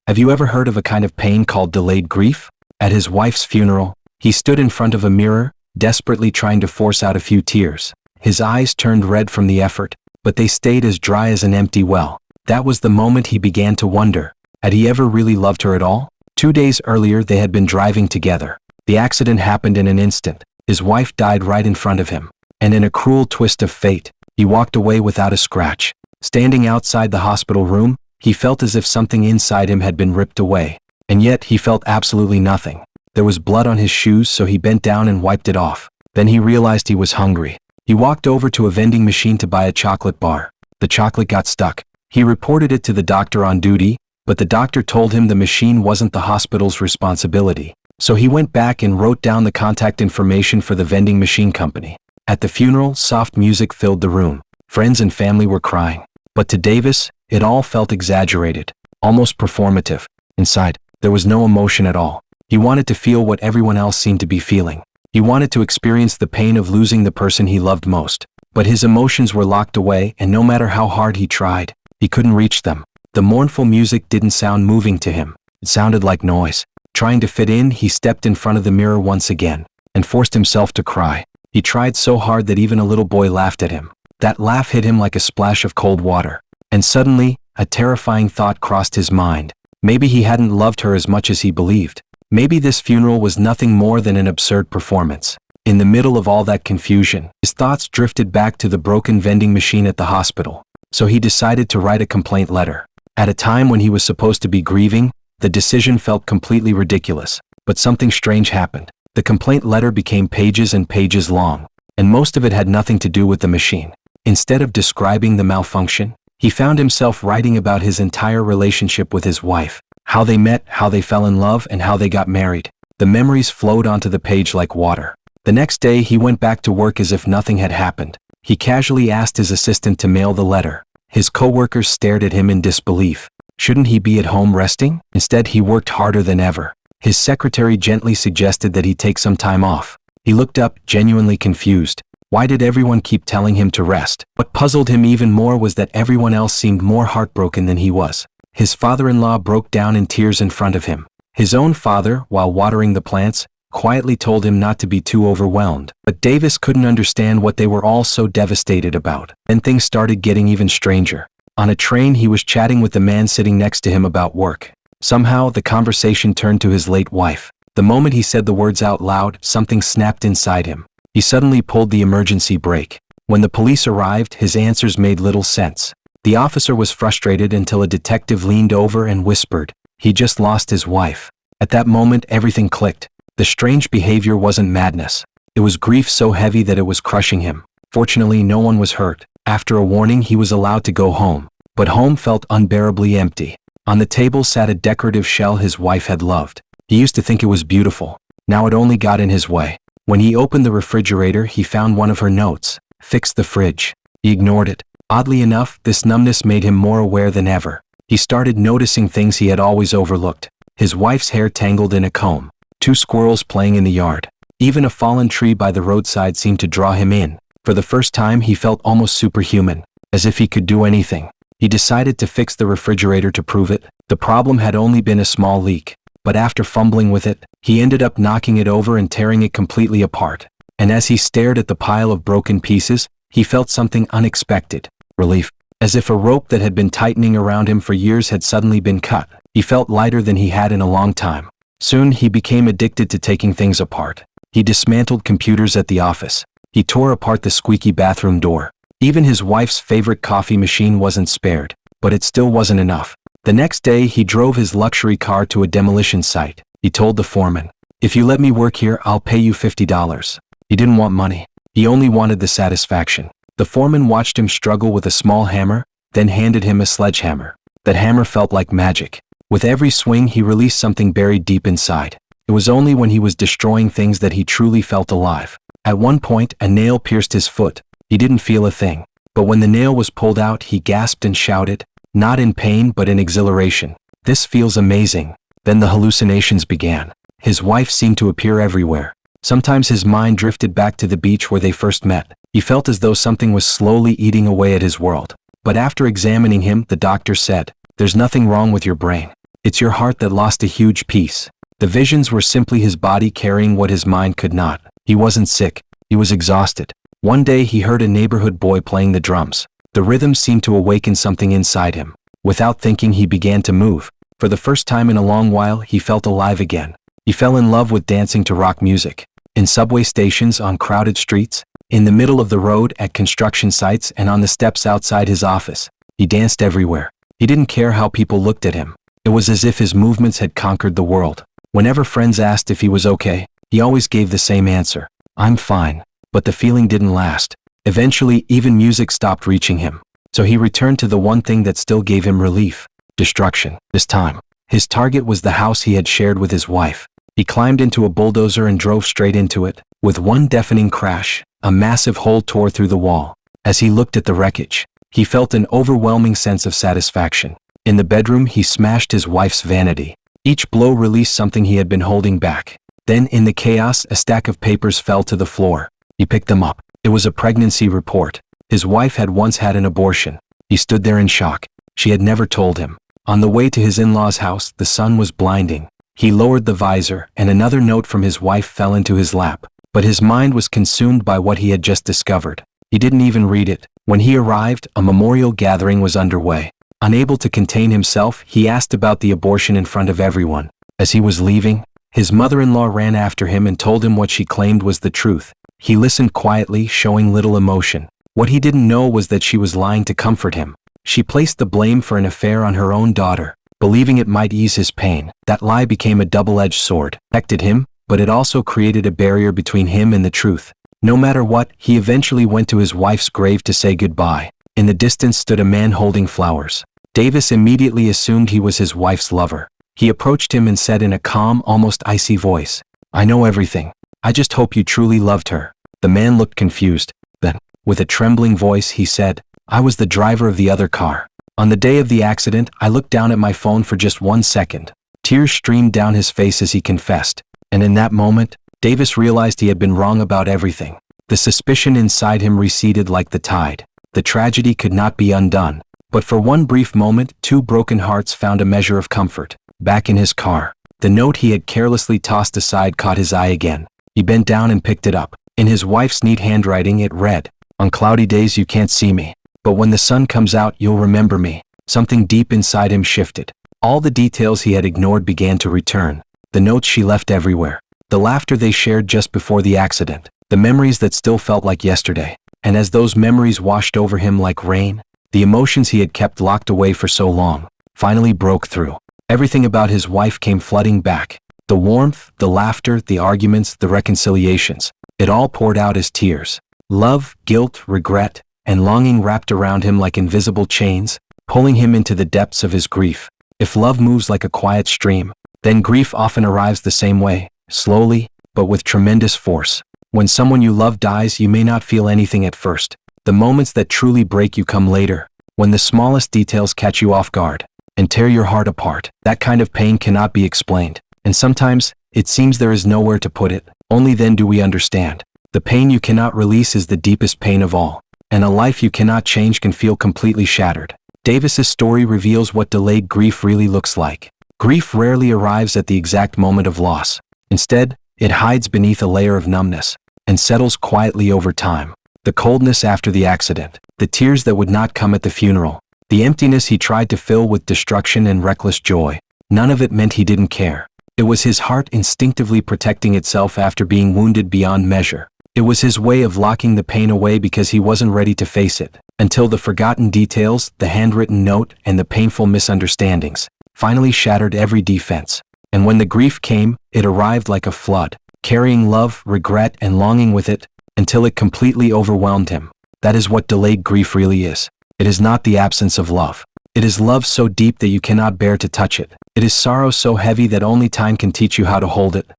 Have you ever heard of a kind of pain called delayed grief? At his wife's funeral, he stood in front of a mirror, desperately trying to force out a few tears. His eyes turned red from the effort, but they stayed as dry as an empty well. That was the moment he began to wonder, had he ever really loved her at all? 2 days earlier they had been driving together. The accident happened in an instant. His wife died right in front of him. And in a cruel twist of fate, he walked away without a scratch. Standing outside the hospital room, he felt as if something inside him had been ripped away. And yet he felt absolutely nothing. There was blood on his shoes, so he bent down and wiped it off. Then he realized he was hungry. He walked over to a vending machine to buy a chocolate bar. The chocolate got stuck. He reported it to the doctor on duty, but the doctor told him the machine wasn't the hospital's responsibility. So he went back and wrote down the contact information for the vending machine company. At the funeral, soft music filled the room. Friends and family were crying. But to Davis, it all felt exaggerated, almost performative. Inside, there was no emotion at all. He wanted to feel what everyone else seemed to be feeling. He wanted to experience the pain of losing the person he loved most. But his emotions were locked away, and no matter how hard he tried, he couldn't reach them. The mournful music didn't sound moving to him. It sounded like noise. Trying to fit in, he stepped in front of the mirror once again and forced himself to cry. He tried so hard that even a little boy laughed at him. That laugh hit him like a splash of cold water. And suddenly, a terrifying thought crossed his mind. Maybe he hadn't loved her as much as he believed. Maybe this funeral was nothing more than an absurd performance. In the middle of all that confusion, his thoughts drifted back to the broken vending machine at the hospital. So he decided to write a complaint letter. At a time when he was supposed to be grieving, the decision felt completely ridiculous. But something strange happened. The complaint letter became pages and pages long, and most of it had nothing to do with the machine. Instead of describing the malfunction, he found himself writing about his entire relationship with his wife. How they met, how they fell in love, and how they got married. The memories flowed onto the page like water. The next day he went back to work as if nothing had happened. He casually asked his assistant to mail the letter. His coworkers stared at him in disbelief. Shouldn't he be at home resting? Instead, he worked harder than ever. His secretary gently suggested that he take some time off. He looked up, genuinely confused. Why did everyone keep telling him to rest? What puzzled him even more was that everyone else seemed more heartbroken than he was. His father-in-law broke down in tears in front of him. His own father, while watering the plants, quietly told him not to be too overwhelmed. But Davis couldn't understand what they were all so devastated about. Then things started getting even stranger. On a train, he was chatting with the man sitting next to him about work. Somehow, the conversation turned to his late wife. The moment he said the words out loud, something snapped inside him. He suddenly pulled the emergency brake. When the police arrived, his answers made little sense. The officer was frustrated until a detective leaned over and whispered, "He just lost his wife." At that moment, everything clicked. The strange behavior wasn't madness. It was grief so heavy that it was crushing him. Fortunately, no one was hurt. After a warning, he was allowed to go home. But home felt unbearably empty. On the table sat a decorative shell his wife had loved. He used to think it was beautiful. Now it only got in his way. When he opened the refrigerator, he found one of her notes. "Fix the fridge." He ignored it. Oddly enough, this numbness made him more aware than ever. He started noticing things he had always overlooked. His wife's hair tangled in a comb. 2 squirrels playing in the yard. Even a fallen tree by the roadside seemed to draw him in. For the first time, he felt almost superhuman, as if he could do anything. He decided to fix the refrigerator to prove it. The problem had only been a small leak. But after fumbling with it, he ended up knocking it over and tearing it completely apart. And as he stared at the pile of broken pieces, he felt something unexpected. Relief. As if a rope that had been tightening around him for years had suddenly been cut. He felt lighter than he had in a long time. Soon he became addicted to taking things apart. He dismantled computers at the office. He tore apart the squeaky bathroom door. Even his wife's favorite coffee machine wasn't spared. But it still wasn't enough. The next day he drove his luxury car to a demolition site. He told the foreman, "If you let me work here, I'll pay you $50. He didn't want money. He only wanted the satisfaction. The foreman watched him struggle with a small hammer, then handed him a sledgehammer. That hammer felt like magic. With every swing, he released something buried deep inside. It was only when he was destroying things that he truly felt alive. At one point, a nail pierced his foot. He didn't feel a thing. But when the nail was pulled out, he gasped and shouted, not in pain but in exhilaration. "This feels amazing." Then the hallucinations began. His wife seemed to appear everywhere. Sometimes his mind drifted back to the beach where they first met. He felt as though something was slowly eating away at his world. But after examining him, the doctor said, "There's nothing wrong with your brain. It's your heart that lost a huge piece. The visions were simply his body carrying what his mind could not. He wasn't sick. He was exhausted. One day he heard a neighborhood boy playing the drums. The rhythm seemed to awaken something inside him. Without thinking, he began to move. For the first time in a long while, he felt alive again. He fell in love with dancing to rock music. In subway stations, on crowded streets, in the middle of the road, at construction sites, and on the steps outside his office. He danced everywhere. He didn't care how people looked at him. It was as if his movements had conquered the world. Whenever friends asked if he was okay, he always gave the same answer: "I'm fine." But the feeling didn't last. Eventually, even music stopped reaching him. So he returned to the one thing that still gave him relief: destruction. This time, his target was the house he had shared with his wife. He climbed into a bulldozer and drove straight into it. With one deafening crash, a massive hole tore through the wall. As he looked at the wreckage, he felt an overwhelming sense of satisfaction. In the bedroom, he smashed his wife's vanity. Each blow released something he had been holding back. Then, in the chaos, a stack of papers fell to the floor. He picked them up. It was a pregnancy report. His wife had once had an abortion. He stood there in shock. She had never told him. On the way to his in-laws' house, the sun was blinding. He lowered the visor, and another note from his wife fell into his lap. But his mind was consumed by what he had just discovered. He didn't even read it. When he arrived, a memorial gathering was underway. Unable to contain himself, he asked about the abortion in front of everyone. As he was leaving, his mother-in-law ran after him and told him what she claimed was the truth. He listened quietly, showing little emotion. What he didn't know was that she was lying to comfort him. She placed the blame for an affair on her own daughter, believing it might ease his pain. That lie became a double-edged sword. It protected him, but it also created a barrier between him and the truth. No matter what, he eventually went to his wife's grave to say goodbye. In the distance stood a man holding flowers. Davis immediately assumed he was his wife's lover. He approached him and said in a calm, almost icy voice, "I know everything. I just hope you truly loved her." The man looked confused. Then, with a trembling voice, he said, "I was the driver of the other car. On the day of the accident, I looked down at my phone for just 1 second." Tears streamed down his face as he confessed. And in that moment, Davis realized he had been wrong about everything. The suspicion inside him receded like the tide. The tragedy could not be undone. But for one brief moment, two broken hearts found a measure of comfort. Back in his car, the note he had carelessly tossed aside caught his eye again. He bent down and picked it up. In his wife's neat handwriting, it read, "On cloudy days you can't see me, but when the sun comes out you'll remember me." Something deep inside him shifted. All the details he had ignored began to return. The notes she left everywhere. The laughter they shared just before the accident. The memories that still felt like yesterday. And as those memories washed over him like rain, the emotions he had kept locked away for so long finally broke through. Everything about his wife came flooding back. The warmth, the laughter, the arguments, the reconciliations. It all poured out as tears. Love, guilt, regret, and longing wrapped around him like invisible chains, pulling him into the depths of his grief. If love moves like a quiet stream, then grief often arrives the same way, slowly, but with tremendous force. When someone you love dies, you may not feel anything at first. The moments that truly break you come later, when the smallest details catch you off guard and tear your heart apart. That kind of pain cannot be explained, and sometimes it seems there is nowhere to put it. Only then do we understand. The pain you cannot release is the deepest pain of all, and a life you cannot change can feel completely shattered. Davis's story reveals what delayed grief really looks like. Grief rarely arrives at the exact moment of loss. Instead, it hides beneath a layer of numbness and settles quietly over time. The coldness after the accident, the tears that would not come at the funeral, the emptiness he tried to fill with destruction and reckless joy. None of it meant he didn't care. It was his heart instinctively protecting itself after being wounded beyond measure. It was his way of locking the pain away because he wasn't ready to face it, until the forgotten details, the handwritten note, and the painful misunderstandings finally shattered every defense. And when the grief came, it arrived like a flood, carrying love, regret, and longing with it, until it completely overwhelmed him. That is what delayed grief really is. It is not the absence of love. It is love so deep that you cannot bear to touch it. It is sorrow so heavy that only time can teach you how to hold it.